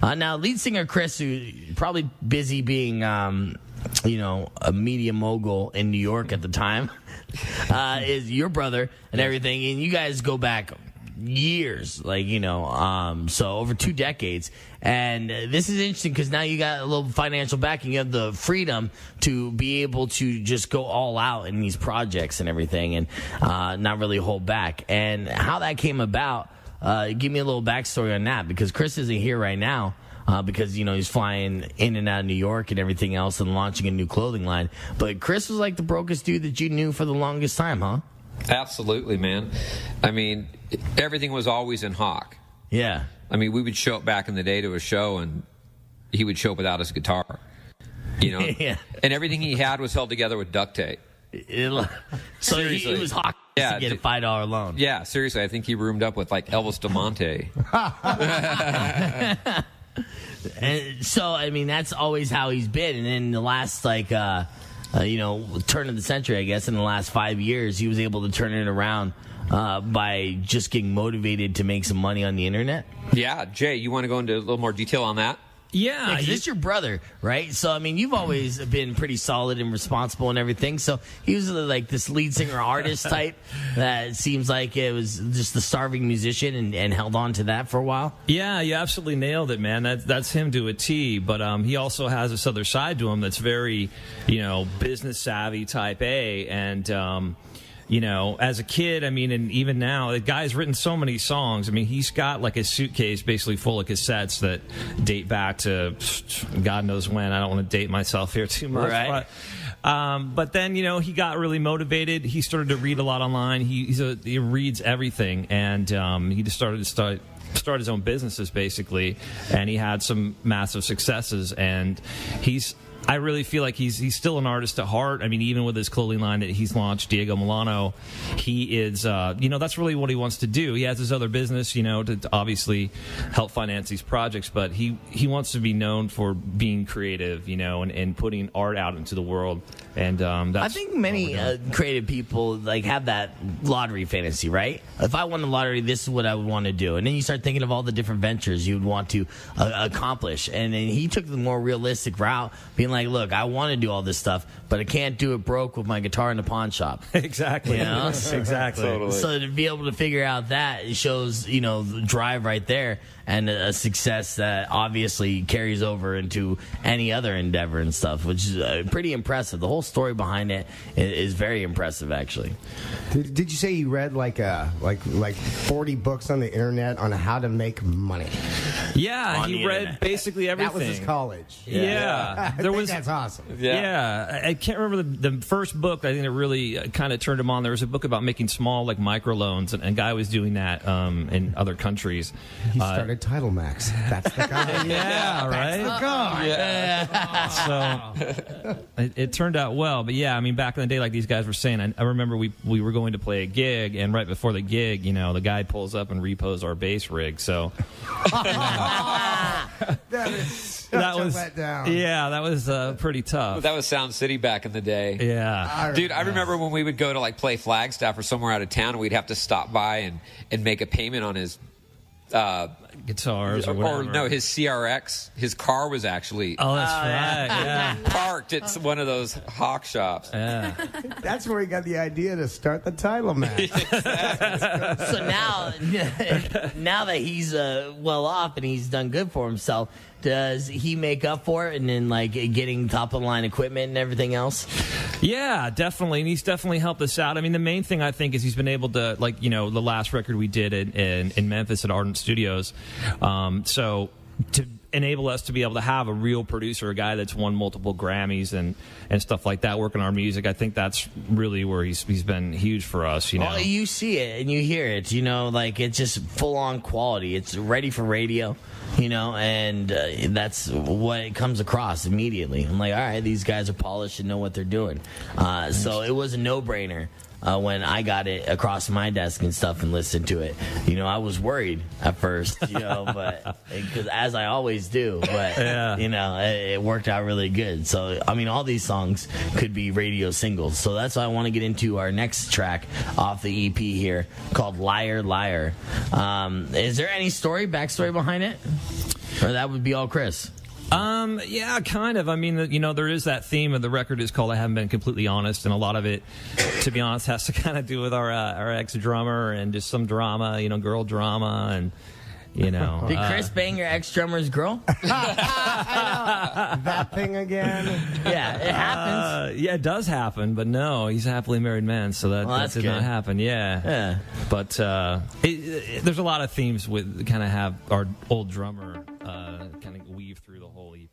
Now, lead singer Chris, who's probably busy being, a media mogul in New York at the time, is your brother and everything, and you guys go back years, so over 2 decades. And this is interesting because now you got a little financial backing. You have the freedom to be able to just go all out in these projects and everything, and not really hold back. And how that came about, give me a little backstory on that, because Chris isn't here right now. Because, he's flying in and out of New York and everything else and launching a new clothing line. But Chris was like the brokest dude that you knew for the longest time, huh? Absolutely, man. I mean, everything was always in hock. Yeah. I mean, we would show up back in the day to a show, and he would show up without his guitar. Yeah. And everything he had was held together with duct tape. So it was hock to get a $5 loan. Yeah, seriously. I think he roomed up with, Elvis DeMonte. And so, I mean, that's always how he's been. And in the last, turn of the century, I guess, in the last 5 years, he was able to turn it around by just getting motivated to make some money on the internet. Yeah. Jay, you want to go into a little more detail on that? Yeah, he's your brother, right? So, I mean, you've always been pretty solid and responsible and everything. So he was like this lead singer artist type that seems like it was just the starving musician and held on to that for a while. Yeah, you absolutely nailed it, man. That's him to a T. But he also has this other side to him that's very, business savvy type A. And, as a kid, I mean, and even now, the guy's written so many songs. I mean, he's got like a suitcase basically full of cassettes that date back to God knows when. I don't want to date myself here too much. Right. But then, he got really motivated. He started to read a lot online. He reads everything. And he just started to start his own businesses, basically. And he had some massive successes. And I really feel like he's still an artist at heart. I mean, even with his clothing line that he's launched, Diego Milano, he is, that's really what he wants to do. He has his other business, to obviously help finance these projects, but he wants to be known for being creative, and putting art out into the world. And that's I think many creative people have that lottery fantasy, right? If I won the lottery, this is what I would want to do. And then you start thinking of all the different ventures you would want to accomplish. And then he took the more realistic route, being like, look, I want to do all this stuff, but I can't do it broke with my guitar in the pawn shop. Exactly. Exactly. Totally. So to be able to figure out that, it shows, the drive right there, and a success that obviously carries over into any other endeavor and stuff, which is pretty impressive. The whole story behind it is very impressive, actually. Did you say you read like 40 books on the internet on how to make money? Yeah, he read basically everything. That was his college. Yeah. That's awesome. Yeah. I can't remember the first book. I think that really kind of turned him on. There was a book about making small microloans, and a guy was doing that in other countries. He started Title Max. That's the guy. Yeah, right? That's the guy. So it turned out well. But yeah, I mean, back in the day, like these guys were saying, I remember we were going to play a gig, and right before the gig, the guy pulls up and repos our bass rig. So that is such a letdown. Yeah, that was pretty tough. That was Sound City back in the day. Yeah. Dude, I remember when we would go to play Flagstaff or somewhere out of town, and we'd have to stop by and make a payment on his guitars or whatever. Or no, his CRX. His car was actually that's right. Yeah. parked at one of those hawk shops. Yeah. That's where he got the idea to start the Title Max. So now that he's well off and he's done good for himself, does he make up for it and then getting top of the line equipment and everything else? Yeah, definitely. And he's definitely helped us out. I mean, the main thing I think is he's been able to, the last record we did in Memphis at Ardent Studios. So to enable us to be able to have a real producer, a guy that's won multiple Grammys and stuff like that, working our music, I think that's really where he's been huge for us. Well, you see it and you hear it. It's just full on quality. It's ready for radio. And that's what it comes across immediately. I'm like, all right, these guys are polished and know what they're doing. So it was a no-brainer when I got it across my desk and stuff and listened to it. I was worried at first, but because as I always do, but it worked out really good. So I mean, all these songs could be radio singles. So that's why I want to get into our next track off the EP here called "Liar Liar." Is there any backstory behind it? Or that would be all Chris? Yeah, kind of. I mean, you know, there is that theme of the record is called I Haven't Been Completely Honest, and a lot of it, to be honest, has to kind of do with our ex-drummer and just some drama, you know, girl drama, and, you know. Did Chris bang your ex-drummer's girl? That thing again. Yeah, it happens. Yeah, it does happen, but no, he's a happily married man, so that that's did good. not happen. Yeah. But there's a lot of themes with kind of have our old drummer kind of weave through the whole EP.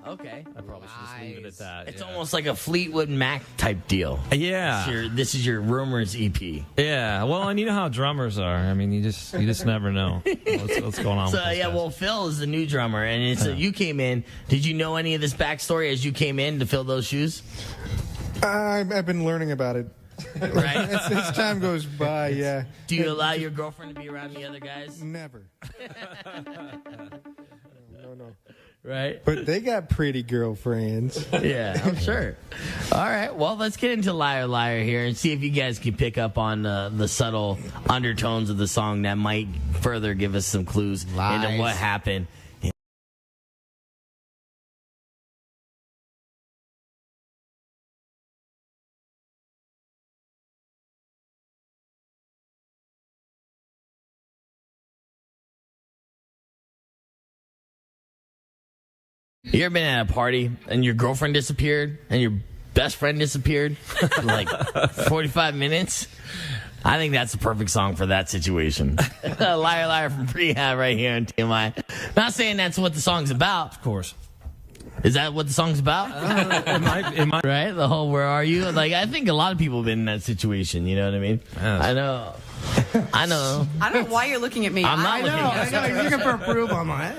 Okay. I probably should just leave it at that. It's yeah. almost like a Fleetwood Mac type deal. Yeah. This is your Rumors EP. Yeah. Well, and you know how drummers are. I mean, you just never know what's going on. So with those yeah, guys. well, Phil is the new drummer, and it's you came in. Did you know any of this backstory as you came in to fill those shoes? I've been learning about it. Right. As time goes by, yeah. Do you allow your girlfriend to be around the other guys? Never. No. Right. But they got pretty girlfriends. Yeah, I'm sure. All right, well, let's get into Liar Liar here and see if you guys can pick up on the subtle undertones of the song that might further give us some clues into what happened. You ever been at a party and your girlfriend disappeared and your best friend disappeared for like 45 minutes? I think that's the perfect song for that situation. Liar Liar from Prehab right here on TMI. Not saying that's what the song's about. Of course. Is that what the song's about? It might. Right? The whole where are you? Like, I think a lot of people have been in that situation. You know what I mean? Yes. I know. I don't know why you're looking at me. I'm not looking at I know. You're looking for approval. I'm like,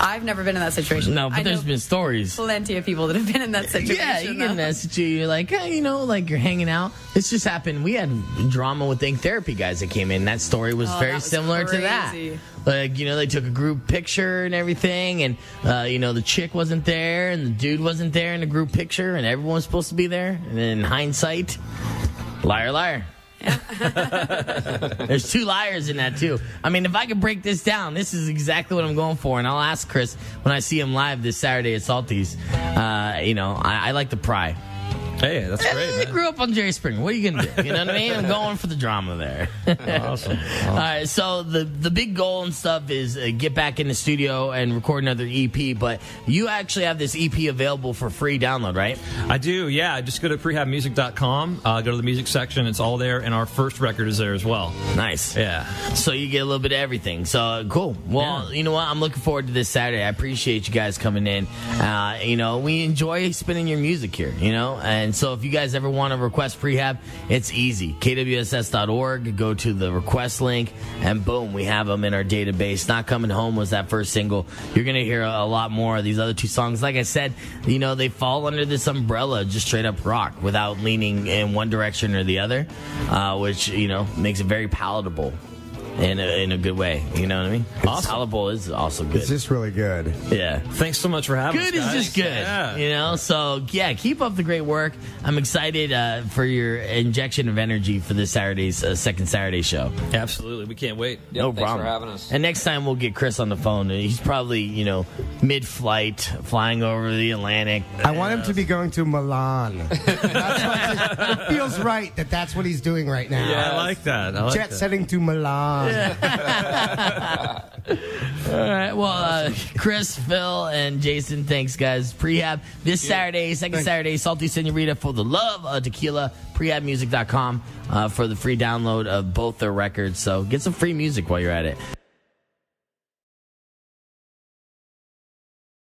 I've never been in that situation. No, but there's been stories. Plenty of people that have been in that situation. Yeah, you get in that situation. You're like, hey, you know, like you're hanging out. This just happened. We had drama with the Ink Therapy guys that came in. That story was very that was similar to that. crazy. Like, you know, they took a group picture and everything, and, you know, the chick wasn't there, and the dude wasn't there in the group picture, and everyone was supposed to be there. And then in hindsight, liar, liar. There's two liars in that, too. I mean, if I could break this down, this is exactly what I'm going for, and I'll ask Chris when I see him live this Saturday at Salty's. You know, I like to pry. Hey, that's great, I man. grew up on Jerry Springer. What are you going to do? You know what I mean? I'm going for the drama there. Awesome. All right, so the big goal and stuff is get back in the studio and record another EP, but you actually have this EP available for free download, right? I do, yeah. Just go to prehabmusic.com, go to the music section. It's all there, and our first record is there as well. Nice. Yeah. So you get a little bit of everything. So cool. Well, You know what? I'm looking forward to this Saturday. I appreciate you guys coming in. You know, we enjoy spinning your music here, you know, and so if you guys ever want to request Prehab, it's easy. KWSS.org, go to the request link, and boom, we have them in our database. Not Coming Home was that first single. You're going to hear a lot more of these other two songs. Like I said, you know, they fall under this umbrella, just straight up rock, without leaning in one direction or the other, which, you know, makes it very palatable. In a good way, you know what I mean? Awesome. Palatable is also good. it's just really good. Yeah. Thanks so much for having us, Good is guys. just good, Yeah. you know. So yeah, keep up the great work. I'm excited for your injection of energy for this Saturday's second Saturday show. Absolutely. We can't wait. No Thanks problem. for having us. And next time we'll get Chris on the phone. He's probably, you know, mid-flight, flying over the Atlantic. I want him to be going to Milan. It feels right that that's what he's doing right now. Yeah, I like that. I like Jet that. setting to Milan. All right. Well, Chris, Phil, and Jason, thanks, guys. Prehab this Saturday, second Saturday, Salty Senorita for the love of tequila. Prehabmusic.com for the free download of both their records. So get some free music while you're at it.